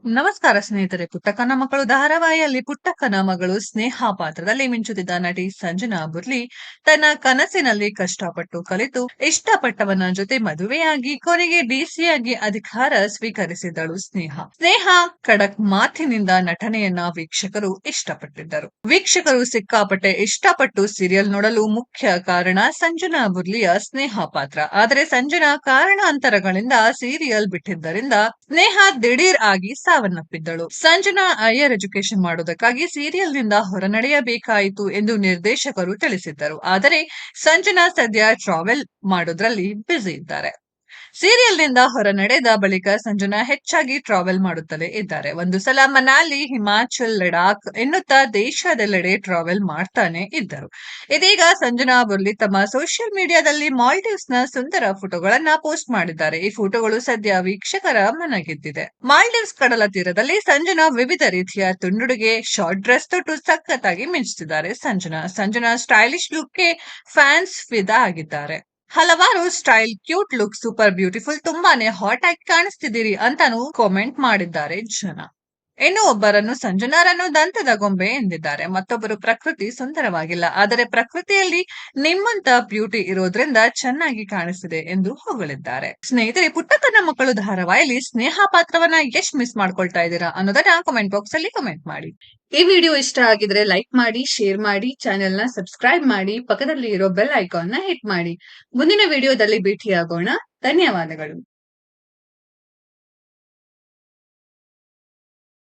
ನಮಸ್ಕಾರ ಸ್ನೇಹಿತರೆ. ಪುಟ್ಟಕ್ಕನ ಮಕ್ಕಳು ಧಾರಾವಾಹಿಯಲ್ಲಿ ಪುಟ್ಟಕ್ಕನ ಮಗಳು ಸ್ನೇಹ ಪಾತ್ರದಲ್ಲಿ ಮಿಂಚುತ್ತಿದ್ದ ನಟಿ ಸಂಜನಾ ಬುರ್ಲಿ ತನ್ನ ಕನಸಿನಲ್ಲಿ ಕಷ್ಟಪಟ್ಟು ಕಲಿತು ಇಷ್ಟಪಟ್ಟವನ ಜೊತೆ ಮದುವೆಯಾಗಿ ಕೊನೆಗೆ ಡಿಸಿಯಾಗಿ ಅಧಿಕಾರ ಸ್ವೀಕರಿಸಿದಳು ಸ್ನೇಹ ಖಡಕ್ ಮಾತಿನಿಂದ ನಟನೆಯನ್ನ ವೀಕ್ಷಕರು ಇಷ್ಟಪಟ್ಟಿದ್ದರು. ವೀಕ್ಷಕರು ಸಿಕ್ಕಾಪಟ್ಟೆ ಇಷ್ಟಪಟ್ಟು ಸೀರಿಯಲ್ ನೋಡಲು ಮುಖ್ಯ ಕಾರಣ ಸಂಜನಾ ಬುರ್ಲಿಯ ಸ್ನೇಹ ಪಾತ್ರ. ಆದರೆ ಸಂಜನಾ ಕಾರಣಾಂತರಗಳಿಂದ ಸೀರಿಯಲ್ ಬಿಟ್ಟಿದ್ದರಿಂದ ಸ್ನೇಹ ದಿಢೀರ್ ಆಗಿ ಸಾವನ್ನಪ್ಪಿದ್ದಳು. ಸಂಜನಾ ಹೈಯರ್ ಎಜುಕೇಶನ್ ಮಾಡುವುದಕ್ಕಾಗಿ ಸೀರಿಯಲ್ ನಿಂದ ಹೊರನಡೆಯಬೇಕಾಯಿತು ಎಂದು ನಿರ್ದೇಶಕರು ತಿಳಿಸಿದ್ದರು. ಆದರೆ ಸಂಜನಾ ಸದ್ಯ ಟ್ರಾವೆಲ್ ಮಾಡೋದ್ರಲ್ಲಿ ಬ್ಯುಸಿ ಇದ್ದಾರೆ. ಸೀರಿಯಲ್ ನಿಂದ ಹೊರನಡೆದ ಬಳಿಕ ಸಂಜನಾ ಹೆಚ್ಚಾಗಿ ಟ್ರಾವೆಲ್ ಮಾಡುತ್ತಲೇ ಇದ್ದಾರೆ. ಒಂದು ಸಲ ಮನಾಲಿ, ಹಿಮಾಚಲ್, ಲಡಾಖ್ ಎನ್ನುತ್ತಾ ದೇಶದೆಲ್ಲೆಡೆ ಟ್ರಾವೆಲ್ ಮಾಡ್ತಾನೆ ಇದ್ದರು. ಇದೀಗ ಸಂಜನಾ ಬುರ್ಲಿ ತಮ್ಮ ಸೋಷಿಯಲ್ ಮೀಡಿಯಾದಲ್ಲಿ ಮಾಲ್ಡೀವ್ಸ್ ನ ಸುಂದರ ಫೋಟೋಗಳನ್ನ ಪೋಸ್ಟ್ ಮಾಡಿದ್ದಾರೆ. ಈ ಫೋಟೋಗಳು ಸದ್ಯ ವೀಕ್ಷಕರ ಮನಗೆದ್ದಿದೆ. ಮಾಲ್ಡೀವ್ಸ್ ಕಡಲ ತೀರದಲ್ಲಿ ಸಂಜನಾ ವಿವಿಧ ರೀತಿಯ ತುಂಡುಡುಗೆ, ಶಾರ್ಟ್ ಡ್ರೆಸ್ ತೊಟ್ಟು ಸಖತ್ತಾಗಿ ಮಿಂಚುತ್ತಿದ್ದಾರೆ. ಸಂಜನಾ ಸ್ಟೈಲಿಶ್ ಲುಕ್ಗೆ ಫ್ಯಾನ್ಸ್ ಫಿದಾ ಆಗಿದ್ದಾರೆ. ಹಲವಾರು style, cute look, super beautiful, ತುಂಬಾನೇ ಹಾಟ್ ಆಗಿ ಕಾಣಿಸ್ತಿದ್ದೀರಿ ಅಂತಾನೂ ಕಾಮೆಂಟ್ ಮಾಡಿದ್ದಾರೆ ಜನ. ಇನ್ನು ಒಬ್ಬರನ್ನು ಸಂಜನಾರನ್ನು ದಂತದ ಗೊಂಬೆ ಎಂದಿದ್ದಾರೆ. ಮತ್ತೊಬ್ಬರು ಪ್ರಕೃತಿ ಸುಂದರವಾಗಿಲ್ಲ, ಆದರೆ ಪ್ರಕೃತಿಯಲ್ಲಿ ನಿಮ್ಮಂತ ಬ್ಯೂಟಿ ಇರೋದ್ರಿಂದ ಚೆನ್ನಾಗಿ ಕಾಣಿಸ್ತಿದೆ ಎಂದು ಹೊಗಳಿದ್ದಾರೆ. ಸ್ನೇಹಿತರೆ, ಪುಟ್ಟಕ್ಕನ ಮಕ್ಕಳು ಧಾರಾವಾಹಿಯಲ್ಲಿ ಸ್ನೇಹ ಪಾತ್ರವನ್ನ ಎಷ್ಟು ಮಿಸ್ ಮಾಡ್ಕೊಳ್ತಾ ಇದ್ದೀರಾ ಅನ್ನೋದನ್ನ ಕಾಮೆಂಟ್ ಬಾಕ್ಸ್ ಅಲ್ಲಿ ಕಮೆಂಟ್ ಮಾಡಿ. ಈ ವಿಡಿಯೋ ಇಷ್ಟ ಆಗಿದ್ರೆ ಲೈಕ್ ಮಾಡಿ, ಶೇರ್ ಮಾಡಿ, ಚಾನೆಲ್ ನ ಸಬ್ಸ್ಕ್ರೈಬ್ ಮಾಡಿ, ಪಕ್ಕದಲ್ಲಿ ಇರೋ ಬೆಲ್ ಐಕಾನ್ ನ ಹಿಟ್ ಮಾಡಿ. ಮುಂದಿನ ವಿಡಿಯೋದಲ್ಲಿ ಭೇಟಿಯಾಗೋಣ. ಧನ್ಯವಾದಗಳು.